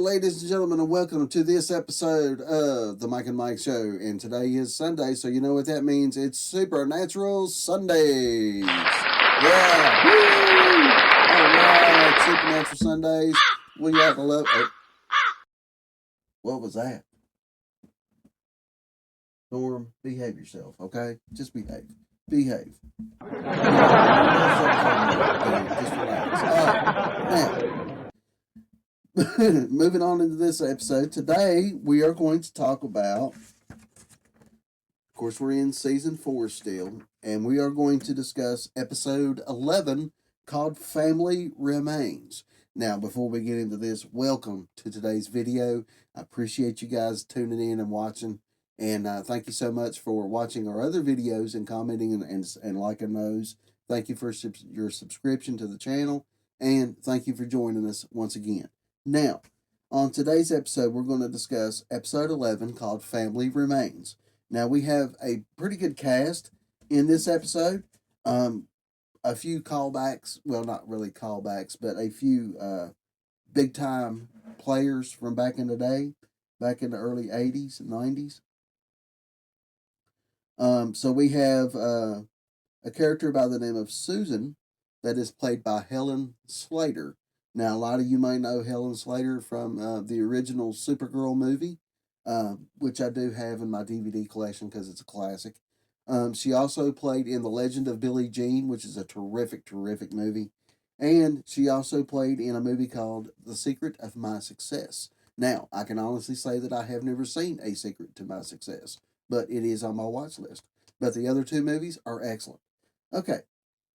ladies and gentlemen, and welcome to this episode of the Mike and Mike Show. And today is Sunday, so you know what that means. It's Supernatural Sundays. Yeah. Woo! All right, Supernatural Sundays. We got to love. Oh. What was that? Norm, behave yourself, okay? Just behave. Behave. Just relax. Now. Moving on into this episode, today we are going to talk about, of course, we're in season 4 still, and we are going to discuss episode 11 called Family Remains. Now, before we get into this, welcome to today's video. I appreciate you guys tuning in and watching, and thank you so much for watching our other videos and commenting and liking those. Thank you for your subscription to the channel, and thank you for joining us once again. Now, on today's episode, we're going to discuss episode 11 called Family Remains. Now, we have a pretty good cast in this episode. A few callbacks, well, not really callbacks, but a few big-time players from back in the day, back in the early 80s and 90s. So we have a character by the name of Susan that is played by Helen Slater. Now, a lot of you may know Helen Slater from the original Supergirl movie, which I do have in my DVD collection because it's a classic. She also played in The Legend of Billie Jean, which is a terrific, terrific movie. And she also played in a movie called The Secret of My Success. Now, I can honestly say that I have never seen A Secret to My Success, but it is on my watch list. But the other two movies are excellent. Okay.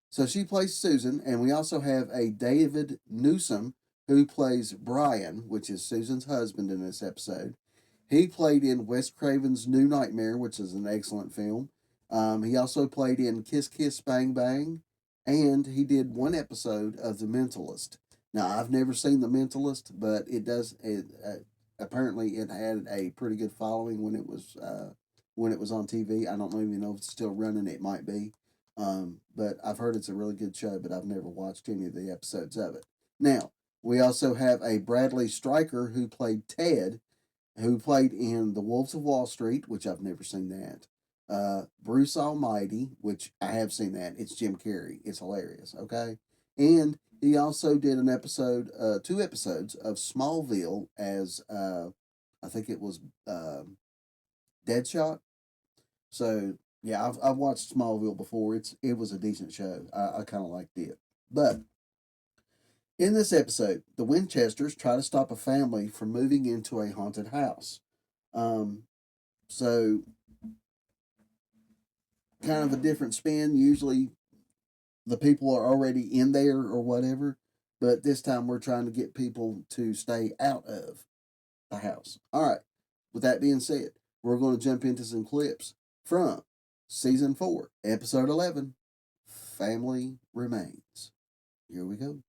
So she plays Susan, and we also have a David Newsom who plays Brian, which is Susan's husband in this episode. He played in Wes Craven's New Nightmare, which is an excellent film. He also played in Kiss Kiss Bang Bang, and he did one episode of The Mentalist. Now, I've never seen The Mentalist, but apparently it had a pretty good following when it was on TV. I don't even know if it's still running. It might be. But I've heard it's a really good show, but I've never watched any of the episodes of it. Now, we also have a Bradley Stryker who played Ted, who played in The Wolves of Wall Street, which I've never seen that. Bruce Almighty, which I have seen that. It's Jim Carrey. It's hilarious, okay? And he also did an episode, 2 episodes of Smallville as, I think it was, Deadshot. So, yeah, I've watched Smallville before. It was a decent show. I kind of liked it. But in this episode, the Winchesters try to stop a family from moving into a haunted house. So kind of a different spin. Usually the people are already in there or whatever, but this time we're trying to get people to stay out of the house. All right. With that being said, we're going to jump into some clips from Season 4, Episode 11, Family Remains. Here we go.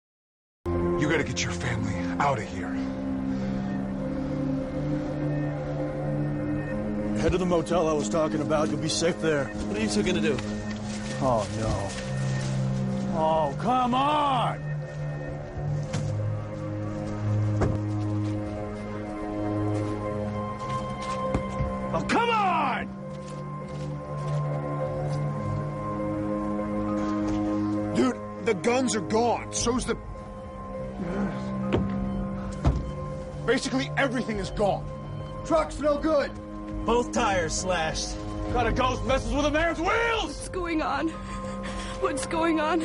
You gotta get your family out of here. Head to the motel I was talking about. You'll be safe there. What are you two gonna do? Oh, no. Oh, come on! Oh, come on! Dude, the guns are gone. So's the... Basically, everything is gone. Truck's no good. Both tires slashed. Got a ghost messes with a man's wheels! What's going on? What's going on?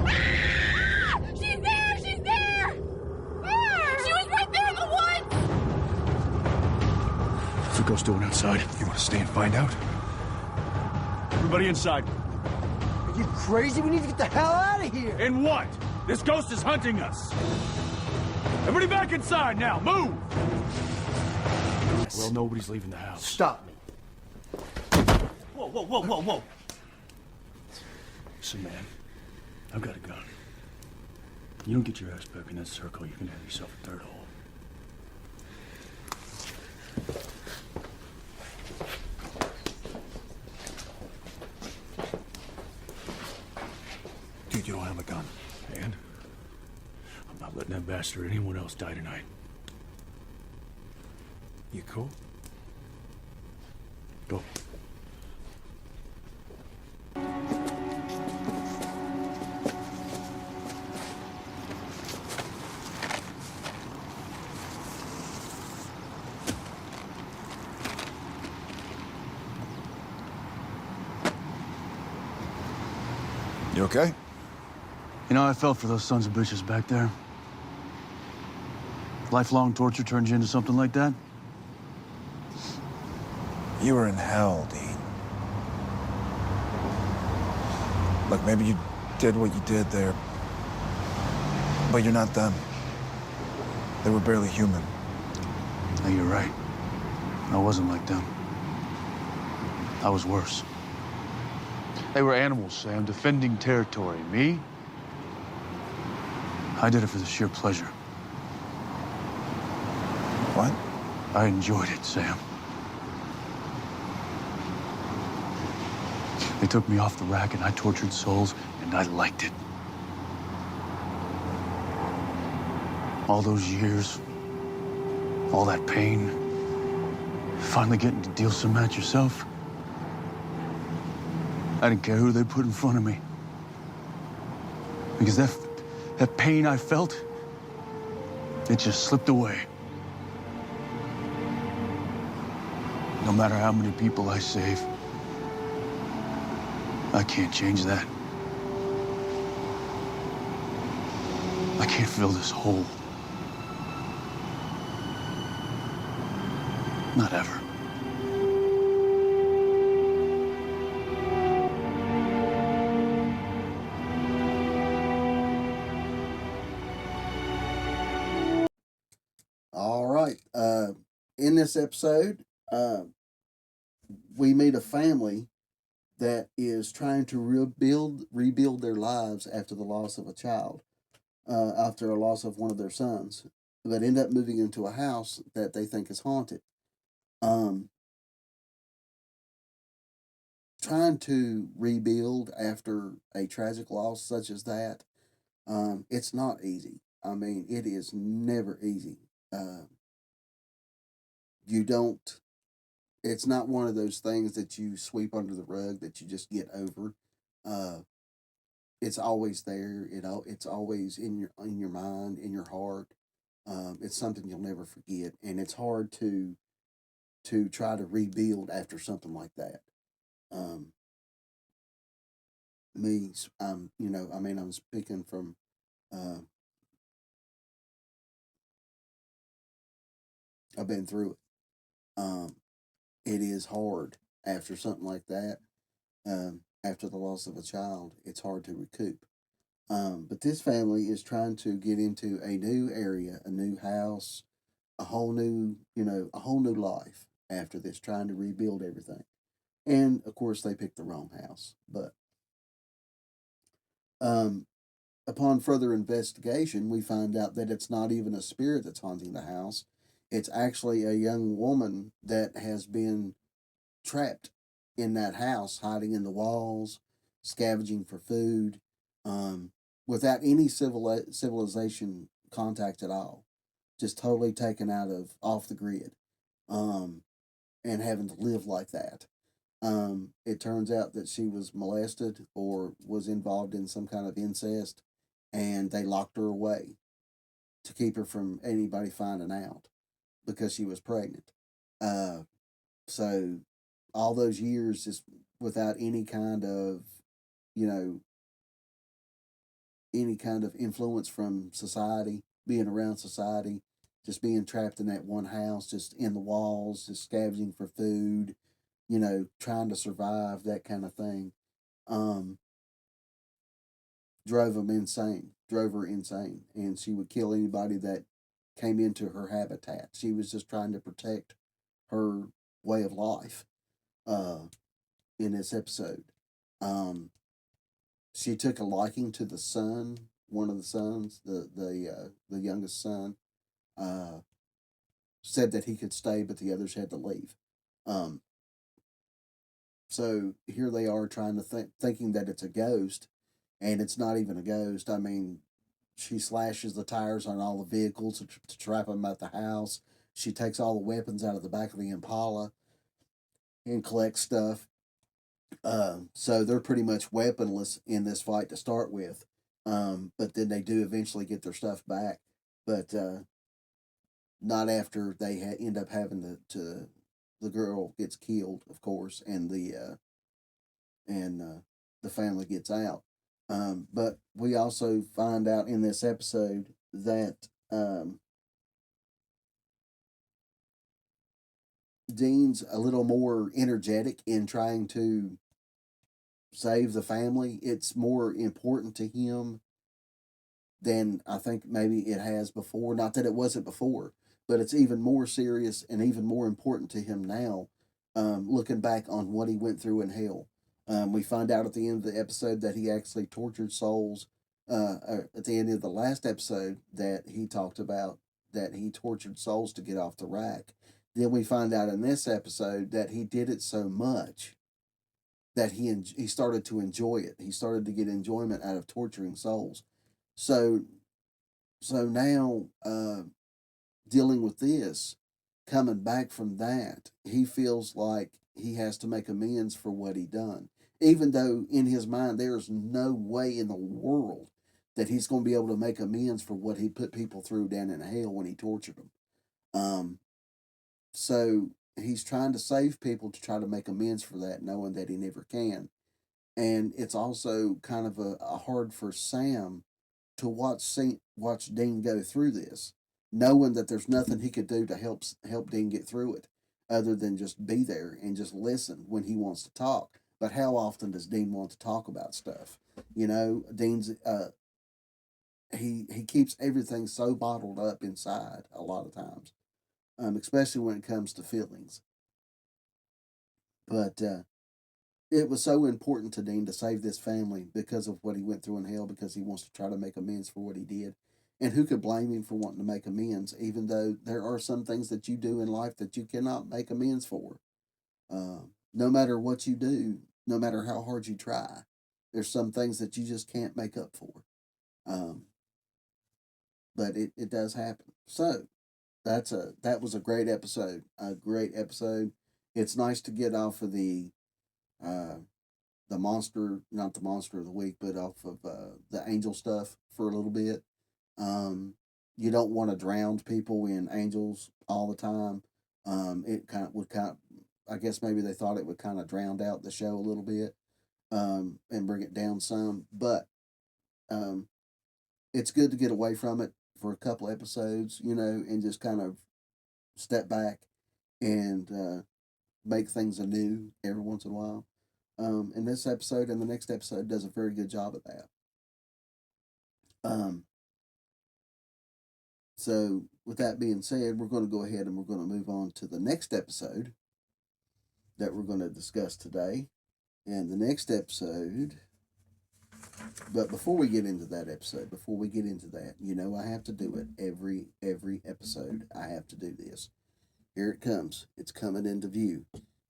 Ah! She's there! She's there! Where? She was right there in the woods! What's the ghost doing outside? You want to stay and find out? Everybody inside. Are you crazy? We need to get the hell out of here! In what? This ghost is hunting us. Everybody back inside now. Move! Well, nobody's leaving the house. Stop me. Whoa, whoa, whoa, whoa, whoa. Listen, man. I've got a gun. You don't get your ass back in that circle, you can have yourself a third hole. Dude, you don't have a gun. And? I'm not letting that bastard or anyone else die tonight. You cool? Go. You okay? You know, I felt for those sons of bitches back there. Lifelong torture turns you into something like that? You were in hell, Dean. Look, maybe you did what you did there, but you're not them. They were barely human. No, you're right. I wasn't like them. I was worse. They were animals, Sam, defending territory. Me? I did it for the sheer pleasure. What? I enjoyed it, Sam. They took me off the rack and I tortured souls, and I liked it. All those years, all that pain, finally getting to deal some at yourself. I didn't care who they put in front of me. Because that pain I felt, it just slipped away. No matter how many people I save, I can't change that. I can't fill this hole. Not ever. All right. In this episode, we meet a family that is trying to rebuild their lives after the loss of a child, after a loss of one of their sons, but end up moving into a house that they think is haunted. Trying to rebuild after a tragic loss such as that, it's not easy. I mean, it is never easy. You don't, it's not one of those things that you sweep under the rug that you just get over. Uh, it's always there. It's always in your mind, in your heart. It's something you'll never forget, and it's hard to try to rebuild after something like that. Um, me, I mean, I'm speaking from. Uh, I've been through it. It is hard after something like that. After the loss of a child, it's hard to recoup. But this family is trying to get into a new area, a new house, a whole new life after this, trying to rebuild everything. And of course, they picked the wrong house. But um, upon further investigation, we find out that it's not even a spirit that's haunting the house. It's actually a young woman that has been trapped in that house, hiding in the walls, scavenging for food, without any civilization contact at all, just totally taken out of off the grid, um, and having to live like that. It turns out that she was molested or was involved in some kind of incest, and they locked her away to keep her from anybody finding out because she was pregnant. Uh, so all those years just without any kind of, you know, any kind of influence from society, being around society, just being trapped in that one house, just in the walls, just scavenging for food, trying to survive, that kind of thing. Um, drove her insane, and she would kill anybody that came into her habitat. She was just trying to protect her way of life. Uh, in this episode, um, she took a liking to the son, one of the sons, the youngest son. Uh, said that he could stay, but the others had to leave. Um, so here they are trying to thinking that it's a ghost, and it's not even a ghost. I mean, she slashes the tires on all the vehicles to trap them at the house. She takes all the weapons out of the back of the Impala and collects stuff. So they're pretty much weaponless in this fight to start with. But then they do eventually get their stuff back. But not after they end up having to the girl gets killed, of course, and the family gets out. But we also find out in this episode that Dean's a little more energetic in trying to save the family. It's more important to him than I think maybe it has before. Not that it wasn't before, but it's even more serious and even more important to him now, looking back on what he went through in hell. We find out at the end of the episode that he actually tortured souls. At the end of the last episode that he talked about that he tortured souls to get off the rack. Then we find out in this episode that he did it so much that he started to enjoy it. He started to get enjoyment out of torturing souls. So now, dealing with this, coming back from that, he feels like he has to make amends for what he done. Even though in his mind there is no way in the world that he's going to be able to make amends for what he put people through down in hell when he tortured them. So he's trying to save people to try to make amends for that, knowing that he never can. And it's also kind of a hard for Sam to watch Dean go through this, knowing that there's nothing he could do to help Dean get through it, other than just be there and just listen when he wants to talk. But how often does Dean want to talk about stuff? You know, Dean's he keeps everything so bottled up inside a lot of times, especially when it comes to feelings. But it was so important to Dean to save this family because of what he went through in hell, because he wants to try to make amends for what he did. And who could blame him for wanting to make amends, even though there are some things that you do in life that you cannot make amends for. No matter what you do, no matter how hard you try, there's some things that you just can't make up for. But it does happen. So that was a great episode. A great episode. It's nice to get off of the monster, not the monster of the week, but off of the angel stuff for a little bit. You don't want to drown people in angels all the time. It would I guess maybe they thought it would kind of drown out the show a little bit, and bring it down some. But it's good to get away from it for a couple episodes, and just kind of step back and make things anew every once in a while. And this episode and the next episode does a very good job at that. So with that being said, we're going to go ahead and we're going to move on to the next episode that we're going to discuss today. And the next episode, but before we get into that, I have to do it every episode. I have to do this. Here it comes. It's coming into view.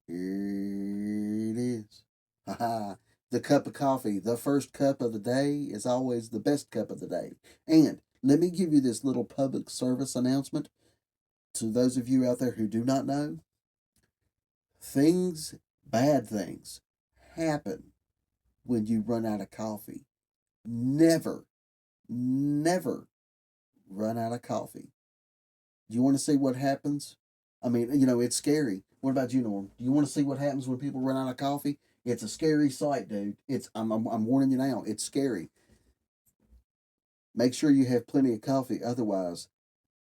Here it is. Haha. The cup of coffee. The first cup of the day is always the best cup of the day. And let me give you this little public service announcement to those of you out there who do not know. Bad things happen when you run out of coffee. Never run out of coffee. Do you want to see what happens? I mean, it's scary. What about you, Norm? Do you want to see what happens when people run out of coffee? It's a scary sight, dude. I'm warning you now. It's scary. Make sure you have plenty of coffee. Otherwise,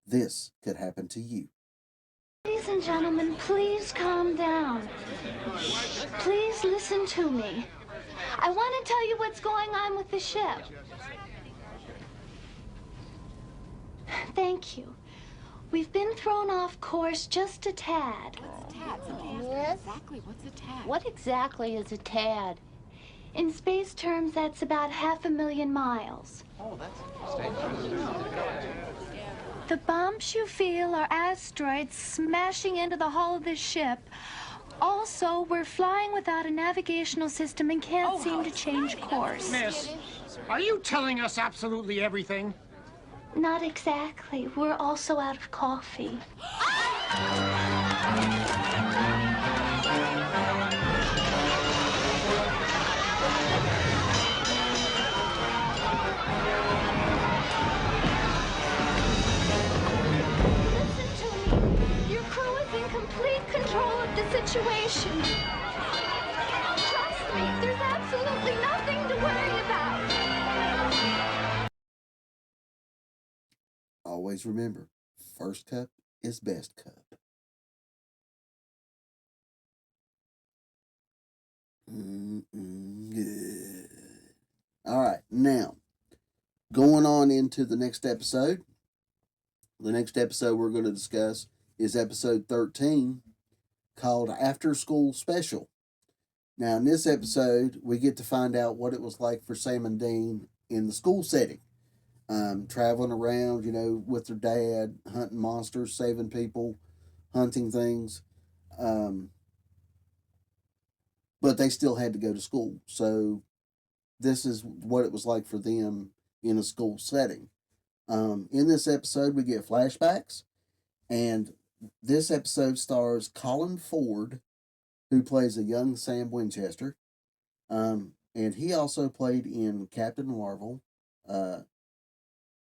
this could happen to you. Ladies and gentlemen, please calm down. Please listen to me. I want to tell you what's going on with the ship. Thank you. We've been thrown off course just a tad. What's a tad? Yes. Exactly, what's a tad? What exactly is a tad? In space terms, that's about 500,000 miles. Oh, that's The bumps you feel are asteroids smashing into the hull of this ship. Also, we're flying without a navigational system and can't seem to change course. Miss, are you telling us absolutely everything? Not exactly. We're also out of coffee. Listen to me. Your crew is in complete control of the situation. Trust me, there's absolutely nothing to worry about. Always remember, first cup is best cup. Good. All right, now going on into the next episode. The next episode we're going to discuss is episode 13, called After School Special. Now, in this episode, we get to find out what it was like for Sam and Dean in the school setting. Traveling around, with their dad, hunting monsters, saving people, hunting things. But they still had to go to school. So this is what it was like for them in a school setting. In this episode, we get flashbacks. And this episode stars Colin Ford, who plays a young Sam Winchester. And he also played in Captain Marvel,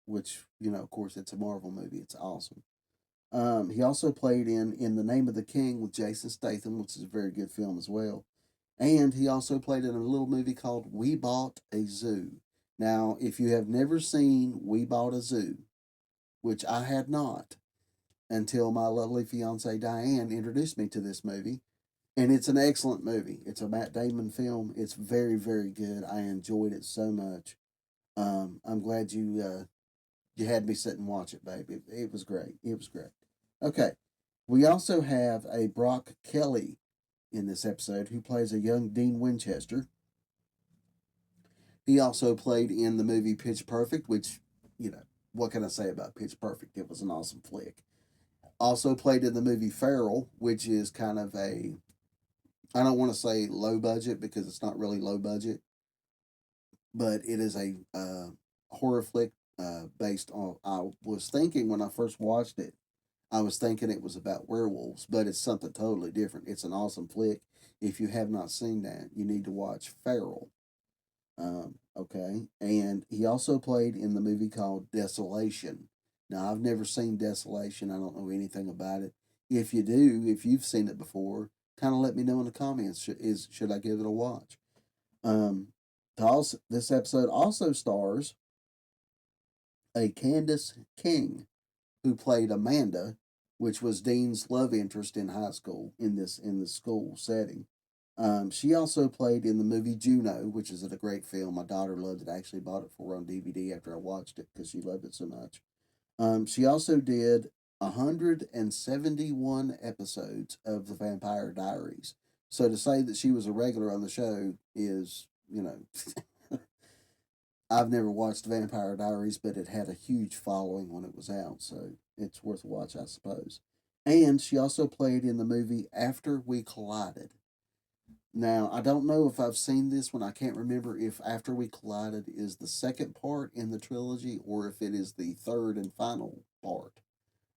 which, of course, it's a Marvel movie. It's awesome. He also played in The Name of the King with Jason Statham, which is a very good film as well. And he also played in a little movie called We Bought a Zoo. Now, if you have never seen We Bought a Zoo, which I had not until my lovely fiancée Diane introduced me to this movie, and it's an excellent movie. It's a Matt Damon film. It's very, very good. I enjoyed it so much. I'm glad you had me sit and watch it, baby. It was great. It was great. Okay. We also have a Brock Kelly in this episode who plays a young Dean Winchester. He also played in the movie Pitch Perfect, which, what can I say about Pitch Perfect? It was an awesome flick. Also played in the movie Feral, which is kind of I don't want to say low budget because it's not really low budget, but it is a horror flick based on, I was thinking when I first watched it, I was thinking it was about werewolves, but it's something totally different. It's an awesome flick. If you have not seen that, you need to watch Feral. Okay. And he also played in the movie called Desolation. Now, I've never seen Desolation. I don't know anything about it. If you do, if you've seen it before, kind of let me know in the comments. Should I give it a watch? This episode also stars a Candace King, who played Amanda, which was Dean's love interest in high school in the school setting. She also played in the movie Juno, which is a great film. My daughter loved it. I actually bought it for her on DVD after I watched it because she loved it so much. She also did 171 episodes of The Vampire Diaries. So to say that she was a regular on the show is, I've never watched Vampire Diaries, but it had a huge following when it was out, so it's worth a watch, I suppose. And she also played in the movie After We Collided. Now, I don't know if I've seen this one. I can't remember if After We Collided is the second part in the trilogy or if it is the third and final part.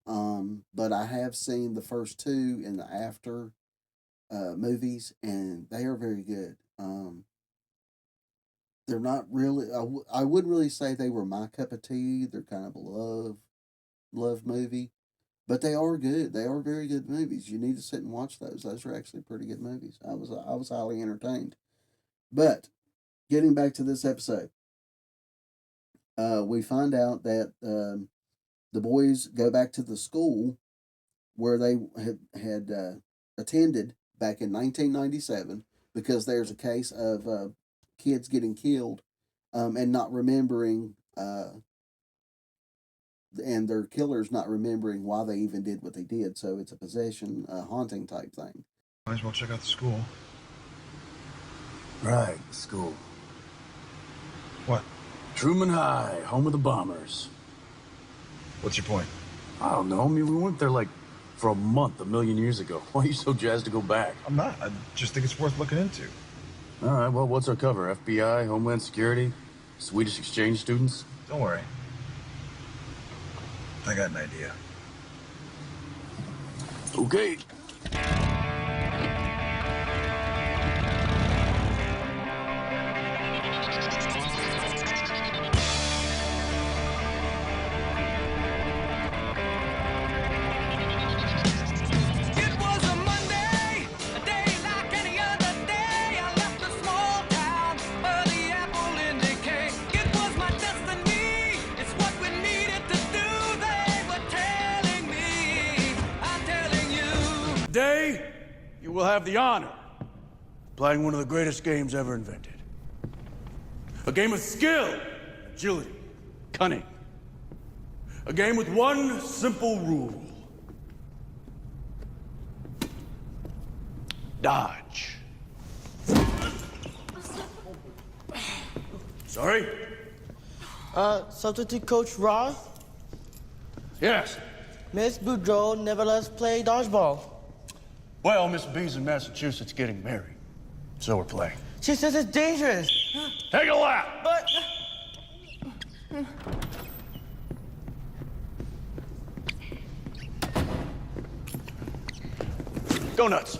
But I have seen the first two in the After movies, and they are very good. They're not really, I wouldn't really say they were my cup of tea. They're kind of a love movie, but they are good. They are very good movies. You need to sit and watch those. Those are actually pretty good movies. I was highly entertained. But getting back to this episode, we find out that the boys go back to the school where they had attended back in 1997 because there's a case of kids getting killed and not remembering, and their killers not remembering why they even did what they did. So it's a possession, haunting type thing. Might as well check out the school. Right, school. What? Truman High, home of the bombers. What's your point? I don't know. I mean, we went there like for a month a million years ago. Why are you so jazzed to go back? I'm not. I just think it's worth looking into. All right, well, what's our cover? FBI, Homeland Security, Swedish exchange students? Don't worry. I got an idea. Okay. It was a Monday, a day like any other day. I left a small town where the apple in decay. It was my destiny, it's what we needed to do. They were telling me, I'm telling you. Today, you will have the honor of playing one of the greatest games ever invented. A game of skill, agility, cunning. A game with one simple rule. Dodge. Sorry? Substitute Coach Ross? Yes. Miss Boudreau never lets us play dodgeball. Well, Miss B's in Massachusetts getting married, so we're playing. She says it's dangerous. Take a lap. But... Go nuts.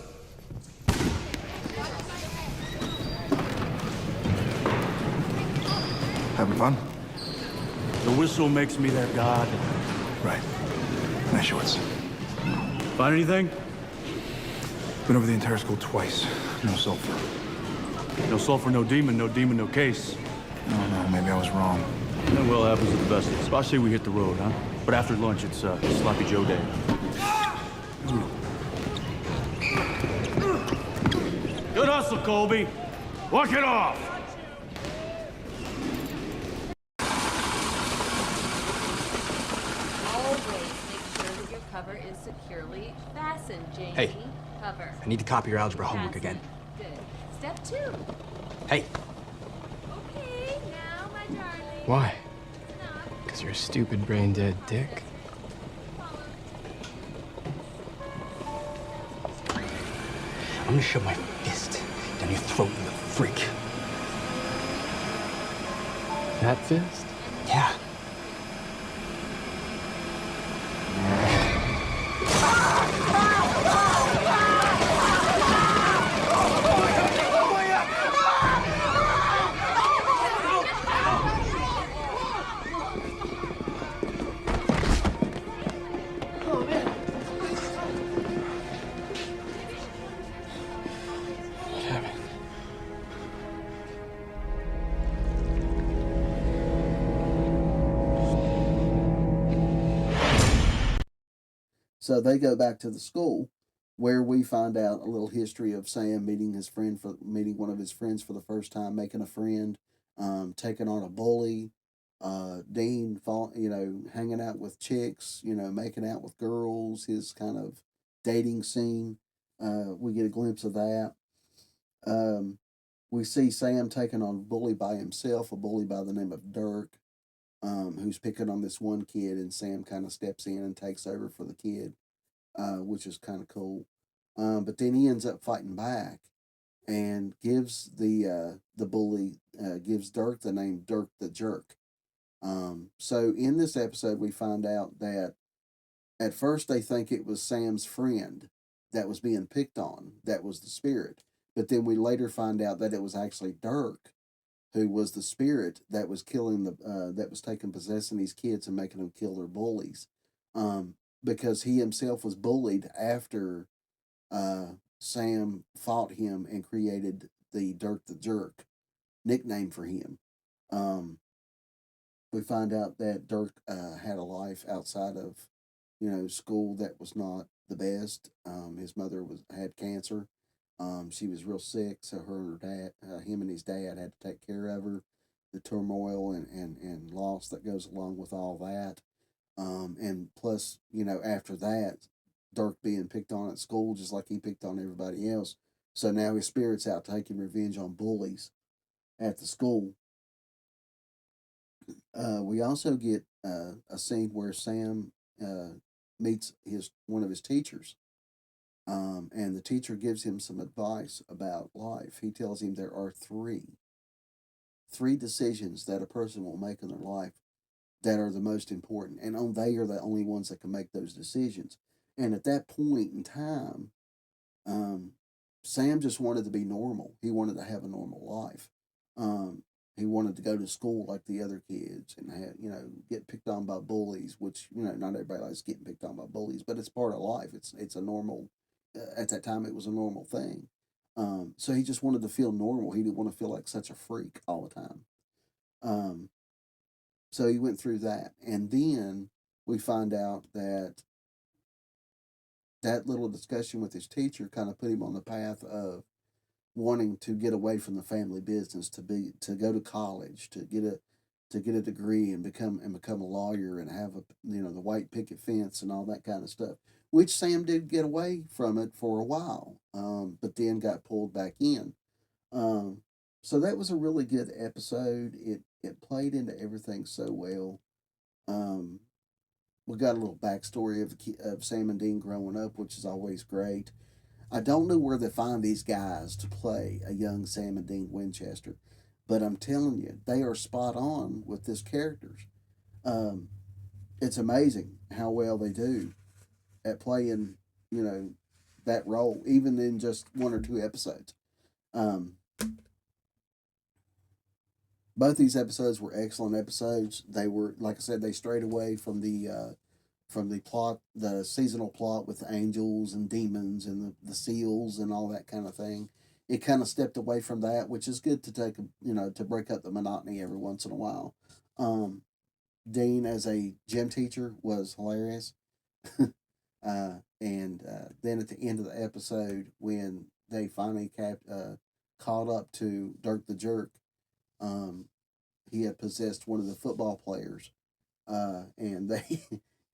Having fun? The whistle makes me their god. Right. Nice shorts. Find anything? Been over the entire school twice. No sulfur. No sulfur, no demon, no case. No, maybe I was wrong. Yeah, well, happens to the best of us. I say we hit the road, huh? But after lunch, it's Sloppy Joe Day. Good hustle, Colby. Walk it off. Always make sure that your cover is securely fastened, Jamie. Hey. Cover. I need to copy your algebra homework Fasten. again. Good. Step 2. Hey, Okay, now, my darling. why? Enough. Because you're a stupid brain dead dick. I'm gonna shove my fist down your throat, you freak. That fist? Yeah. Kevin. So they go back to the school where we find out a little history of Sam meeting one of his friends for the first time, making a friend, taking on a bully, Dean hanging out with chicks, making out with girls, his kind of dating scene. We get a glimpse of that. We see Sam taking on a bully by himself, a bully by the name of Dirk, who's picking on this one kid, and Sam kind of steps in and takes over for the kid, which is kind of cool. But then he ends up fighting back and gives the bully gives Dirk the name Dirk the Jerk. So in this episode, we find out that at first they think it was Sam's friend that was being picked on, that was the spirit. But then we later find out that it was actually Dirk who was the spirit that was killing that was possessing these kids and making them kill their bullies. Because he himself was bullied after Sam fought him and created the Dirk the Jerk nickname for him. We find out that Dirk had a life outside of, school that was not the best. His mother had cancer. She was real sick, so him and his dad had to take care of her. The turmoil and loss that goes along with all that. And plus, after that, Dirk being picked on at school just like he picked on everybody else. So now his spirit's out taking revenge on bullies at the school. We also get a scene where Sam meets one of his teachers. And the teacher gives him some advice about life. He tells him there are three decisions that a person will make in their life that are the most important, and they are the only ones that can make those decisions. And at that point in time, Sam just wanted to be normal. He wanted to have a normal life. He wanted to go to school like the other kids and get picked on by bullies, which, not everybody likes getting picked on by bullies, but it's part of life. It's a normal, at that time, it was a normal thing. So he just wanted to feel normal. He didn't want to feel like such a freak all the time. So he went through that. And then we find out that little discussion with his teacher kind of put him on the path of wanting to get away from the family business, to go to college, to get a degree and become a lawyer and have the white picket fence and all that kind of stuff, which Sam did get away from it for a while, but then got pulled back in. So that was a really good episode. It played into everything so well. We got a little backstory of Sam and Dean growing up, which is always great. I don't know where they find these guys to play a young Sam and Dean Winchester, but I'm telling you, they are spot on with this characters. It's amazing how well they do at playing, that role, even in just one or two episodes. Both these episodes were excellent episodes. They were, like I said, they strayed away from the plot, the seasonal plot with the angels and demons and the seals and all that kind of thing. It kind of stepped away from that, which is good to take, to break up the monotony every once in a while. Dean as a gym teacher was hilarious. And then at the end of the episode, when they finally caught up to Dirk the Jerk, he had possessed one of the football players, and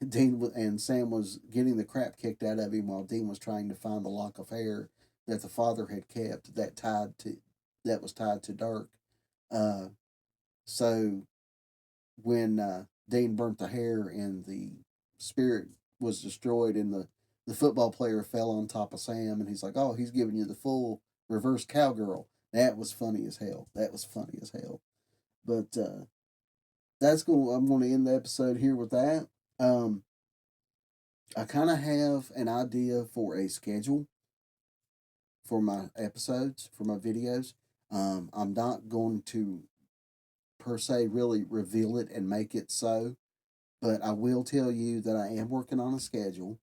Dean and Sam was getting the crap kicked out of him while Dean was trying to find the lock of hair that the father had kept that was tied to Dirk. So when Dean burnt the hair and the spirit was destroyed and the football player fell on top of Sam, and he's like, "Oh, he's giving you the full reverse cowgirl." That was funny as hell. But that's cool. I'm going to end the episode here with that. I kind of have an idea for a schedule for my episodes, for my videos. I'm not going to, per se, really reveal it and make it so, but I will tell you that I am working on a schedule.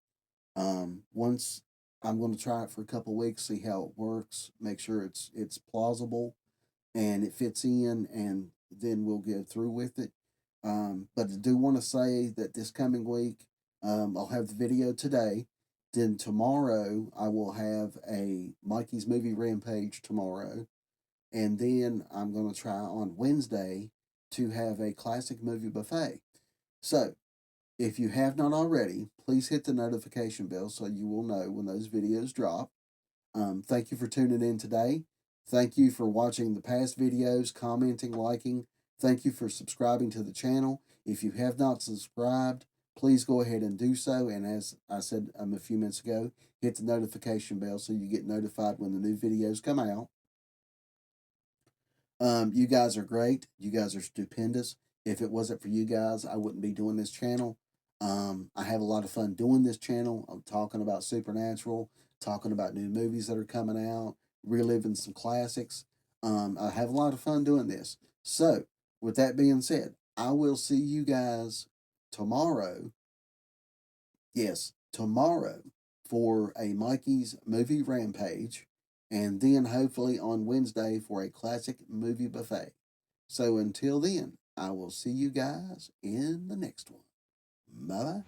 Once I'm going to try it for a couple of weeks, see how it works, make sure it's plausible and it fits in, and then we'll get through with it. But I do want to say that this coming week, I'll have the video today. Then tomorrow, I will have a Mikey's Movie Rampage tomorrow. And then I'm going to try on Wednesday to have a classic movie buffet. So, if you have not already, please hit the notification bell so you will know when those videos drop. Thank you for tuning in today. Thank you for watching the past videos, commenting, liking. Thank you for subscribing to the channel. If you have not subscribed, please go ahead and do so. And as I said a few minutes ago, hit the notification bell so you get notified when the new videos come out. You guys are great. You guys are stupendous. If it wasn't for you guys, I wouldn't be doing this channel. I have a lot of fun doing this channel. I'm talking about Supernatural, talking about new movies that are coming out, reliving some classics. I have a lot of fun doing this. So, with that being said, I will see you guys tomorrow. Yes, tomorrow for a Mikey's Movie Rampage, and then hopefully on Wednesday for a classic movie buffet. So until then, I will see you guys in the next one. Bye-bye.